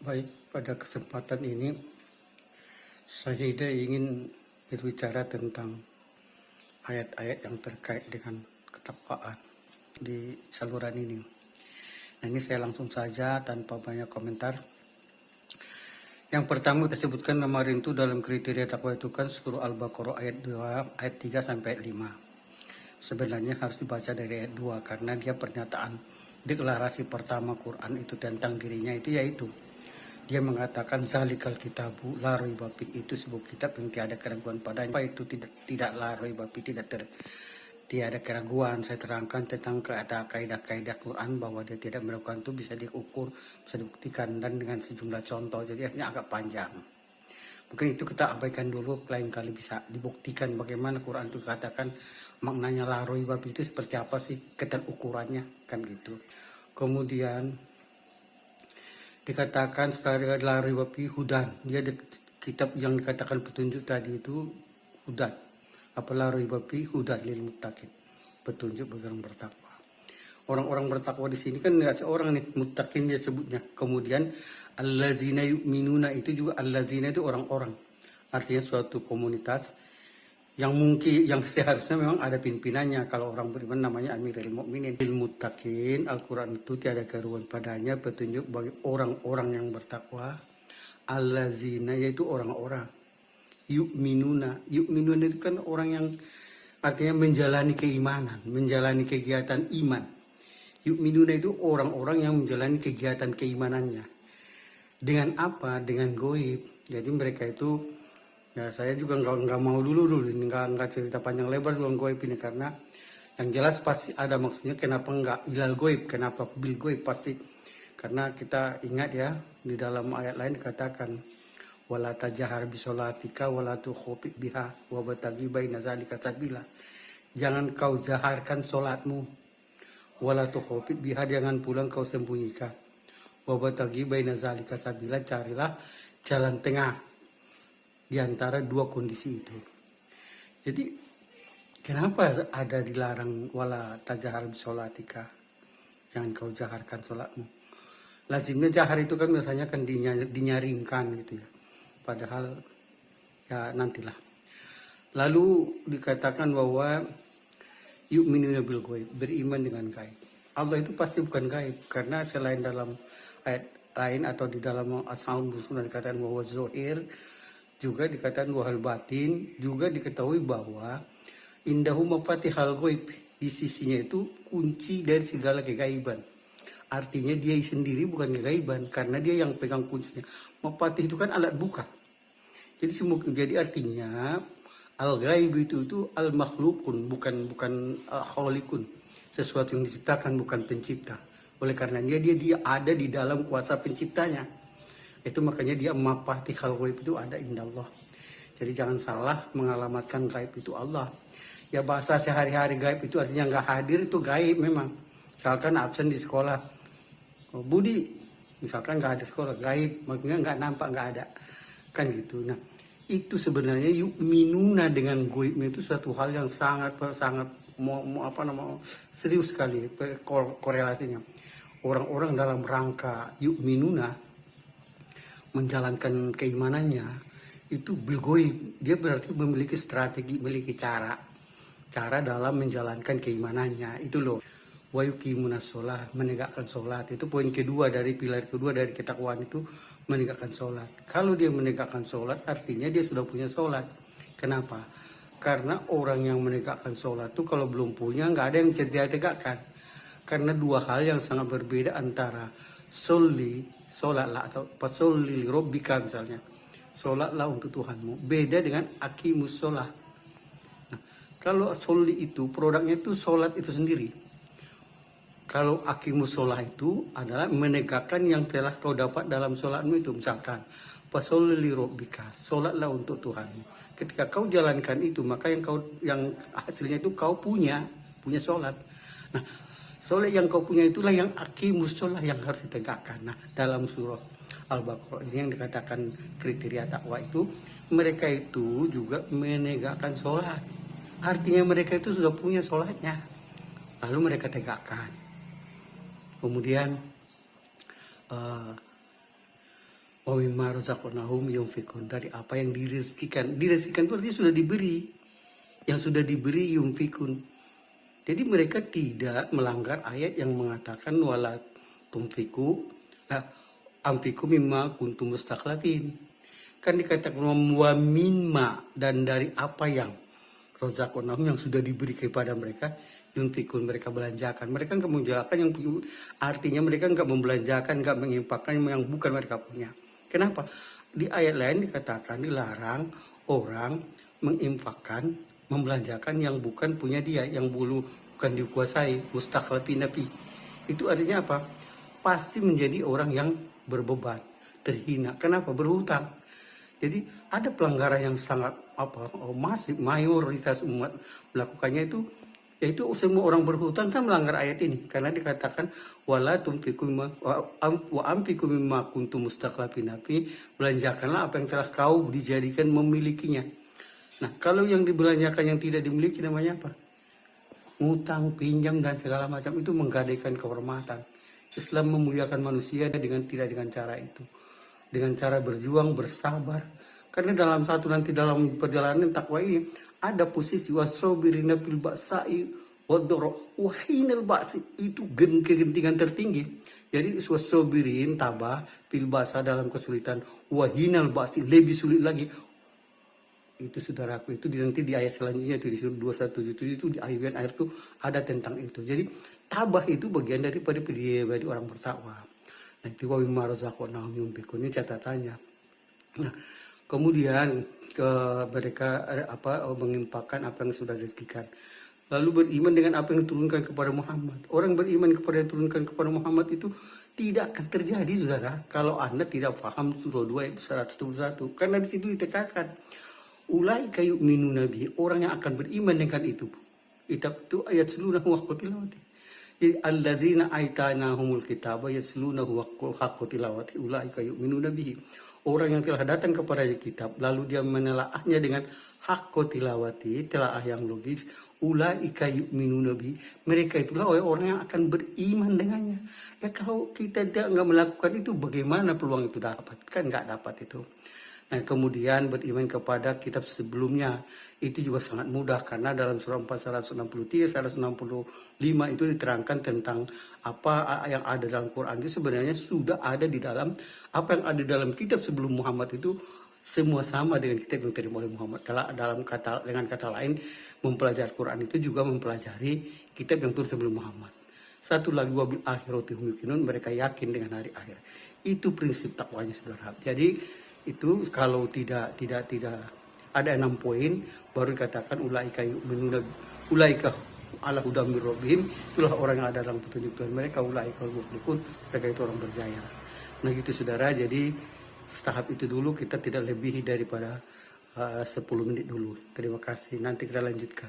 Baik, pada kesempatan ini saya ingin berbicara tentang ayat-ayat yang terkait dengan ketakwaan di saluran ini. Nah, ini saya langsung saja tanpa banyak komentar. Yang pertama kita sebutkan kemarin itu dalam kriteria takwa itu kan surah Al-Baqarah ayat 2, ayat 3 sampai ayat 5. Sebenarnya harus dibaca dari ayat 2 karena dia pernyataan deklarasi pertama Quran itu tentang dirinya itu yaitu dia mengatakan zalikal kitabu la raiba fihi, itu sebuah kitab yang tiada keraguan padanya. Apa itu tidak la raiba fihi, tiada keraguan. Saya terangkan tentang kaidah-kaidah Quran bahwa dia tidak melakukan itu bisa diukur, bisa dibuktikan dan dengan sejumlah contoh. Jadi artinya agak panjang. Mungkin itu kita abaikan dulu, lain kali bisa dibuktikan bagaimana Quran itu katakan maknanya la raiba fihi itu seperti apa sih, ketel ukurannya kan gitu. Kemudian dikatakan setelah la raiba fihi hudan, dia kitab yang dikatakan petunjuk tadi itu hudan. Apa la raiba fihi hudan lil muttaqin, petunjuk bagi orang bertakwa. Orang-orang bertakwa di sini kan nggak seorang nih, muttaqin dia sebutnya. Kemudian allazina yu'minuna itu juga, allazina itu orang-orang. Artinya suatu komunitas yang mungkin yang seharusnya memang ada pimpinannya. Kalau orang beriman namanya Amirul Mukminin. Lil muttaqin, Al-Quran itu tiada keruan padanya, petunjuk bagi orang-orang yang bertakwa. Allazina yaitu orang-orang. Yu'minuna itu kan orang yang artinya menjalani keimanan, menjalani kegiatan iman. Yu'minuna itu orang-orang yang menjalani kegiatan keimanannya. Dengan apa? Dengan goib. Jadi mereka itu, ya saya juga nggak mau dulu ini nggak cerita panjang lebar tentang goib ini, karena yang jelas pasti ada maksudnya. Kenapa nggak ilal goib, kenapa bil goib, pasti karena kita ingat ya di dalam ayat lain dikatakan wala tajahar bisolatika wala tukhfit biha wabtaghi baina zalika sabila. Jangan kau jaharkan solatmu, wala tukhfit biha, jangan pulang kau sembunyikan, wabtaghi baina zalika sabila, carilah jalan tengah di antara dua kondisi itu. Jadi kenapa ada dilarang wala tajahar bisolatika, jangan kau jaharkan sholatmu. Lazimnya jahar itu kan biasanya kan dinyaringkan gitu ya, padahal ya nantilah. Lalu dikatakan bahwa yu'minuna bil ghaib, beriman dengan gaib. Allah itu pasti bukan gaib, karena selain dalam ayat lain atau di dalam Asmaul Husna dikatakan bahwa zohir, juga dikatakan wahal batin, juga diketahui bahwa indahu mafatihal ghaib, di sisinya itu kunci dari segala kegaiban. Artinya dia sendiri bukan kegaiban, karena dia yang pegang kuncinya. Mafatih itu kan alat buka. Jadi artinya al ghaib itu al makhlukun, bukan khaliqun, sesuatu yang diciptakan bukan pencipta. Oleh karena dia ada di dalam kuasa penciptanya. Itu makanya dia mafatihal ghaib itu ada indallah. Jadi jangan salah mengalamatkan gaib itu Allah. Ya bahasa sehari-hari gaib itu artinya nggak hadir, itu gaib memang. Misalkan absen di sekolah, oh, Budi misalkan nggak ada sekolah, gaib, maksudnya nggak nampak, nggak ada kan gitu. Nah itu sebenarnya yu'minuna dengan gaibnya itu suatu hal yang sangat serius sekali korelasinya. Orang-orang dalam rangka yu'minuna menjalankan keimanannya itu bil ghaib, dia berarti memiliki strategi, memiliki cara dalam menjalankan keimanannya itu loh. Wa yuqimunas shalah, menegakkan sholat. Itu poin kedua dari pilar kedua dari ketakwaan itu, menegakkan sholat. Kalau dia menegakkan sholat artinya dia sudah punya sholat. Kenapa? Karena orang yang menegakkan sholat itu kalau belum punya nggak ada yang bisa dia tegakkan. Karena dua hal yang sangat berbeda antara sholatlah atau fasolli li rabbika misalnya, sholatlah untuk Tuhanmu, beda dengan aqimus sholah. Nah, kalau sholli itu produknya itu sholat itu sendiri. Kalau aqimus sholah itu adalah menegakkan yang telah kau dapat dalam sholatmu itu. Misalkan fasolli li rabbika, sholatlah untuk Tuhanmu. Ketika kau jalankan itu, maka yang hasilnya itu kau punya sholat. Nah, sholat yang kau punya itulah yang aqimus sholah, yang harus ditegakkan. Nah, dalam surah Al-Baqarah ini yang dikatakan kriteria takwa itu, mereka itu juga menegakkan sholat. Artinya mereka itu sudah punya sholatnya, lalu mereka tegakkan. Kemudian Wa mimma razaqnahum yunfikun, dari apa yang direzekikan. Direzekikan itu artinya sudah diberi. Yang sudah diberi yunfikun. Jadi mereka tidak melanggar ayat yang mengatakan wala tumfiku amfiku mimma kuntum mustakhlafin. Kan dikatakan wa mimma, dan dari apa yang razaqnahum yang sudah diberi kepada mereka yunfikun, mereka belanjakan. Mereka enggak menjalankan yang punya, artinya mereka enggak membelanjakan, enggak menginfakkan yang bukan mereka punya. Kenapa? Di ayat lain dikatakan dilarang orang menginfakkan, membelanjakan yang bukan punya dia, yang bukan dikuasai, mustakhlafin nabi. Itu artinya apa? Pasti menjadi orang yang berbeban, terhina. Kenapa? Berhutang. Jadi ada pelanggaran yang sangat masif, mayoritas umat melakukannya itu, yaitu semua orang berhutang kan melanggar ayat ini, karena dikatakan wala tumfiku wa amfiku mimma kuntum mustakhlafin fi, belanjakanlah apa yang telah kau dijadikan memilikinya. Nah, kalau yang dibelanjakan yang tidak dimiliki namanya apa? Ngutang, pinjam dan segala macam, itu menggadaikan kehormatan. Islam memuliakan manusia tidak dengan cara itu. Dengan cara berjuang, bersabar. Karena dalam dalam perjalanan takwa ini ada posisi wasobirina bil ba'sa'i wadoro wahinal ba'si, itu kegentingan tertinggi. Jadi wasobirin tabah bil ba'sa dalam kesulitan, wahinal ba'si lebih sulit lagi. Itu saudaraku, itu nanti di ayat selanjutnya itu di surah 217 itu di ayat itu ada tentang itu. Jadi tabah itu bagian daripada pribadi orang bertakwa. Nah, itu wa mimma razaqnahum yunfikun, ini catatannya. Nah, kemudian mereka mengimpakkan apa yang sudah direzekikan. Lalu beriman dengan apa yang diturunkan kepada Muhammad. Orang beriman kepada yang diturunkan kepada Muhammad itu tidak akan terjadi, saudara, kalau Anda tidak paham surah 2 ayat 121. Karena di situ ditekankan ulaika yu'minuna bihi, orang yang akan beriman dengan itu. Itu ayat seluruh waqtu tilawati. Jadi allazina aitanahumul kitaba yaslunahu haqqa tilawati ulaika yu'minuna bihi. Orang yang telah datang kepada kitab lalu dia menelaahnya dengan haqqa tilawati, telaah yang logis, ulaika yu'minuna bihi. Mereka itulah orang yang akan beriman dengannya. Ya kalau kita tidak melakukan itu, bagaimana peluang itu dapat? Kan nggak dapat itu. Nah, kemudian beriman kepada kitab sebelumnya itu juga sangat mudah, karena dalam surah 463, 165 itu diterangkan tentang apa yang ada dalam Quran itu sebenarnya sudah ada di dalam apa yang ada dalam kitab sebelum Muhammad itu, semua sama dengan kitab yang diterima oleh Muhammad. Dengan kata lain, mempelajari Quran itu juga mempelajari kitab yang turun sebelum Muhammad. Satu lagi, wabil akhirati hum yuqinun, mereka yakin dengan hari akhir. Itu prinsip takwanya, saudara. Jadi itu kalau tidak ada 6 poin baru dikatakan ulaika yu'minuna, ulaika ala hudam mir rabbihim, itulah orang yang ada dalam petunjuk Tuhan mereka, ulaika muflihun, mereka itu orang berjaya. Nah gitu, saudara. Jadi tahap itu dulu, kita tidak lebih daripada 10 menit dulu. Terima kasih, nanti kita lanjutkan.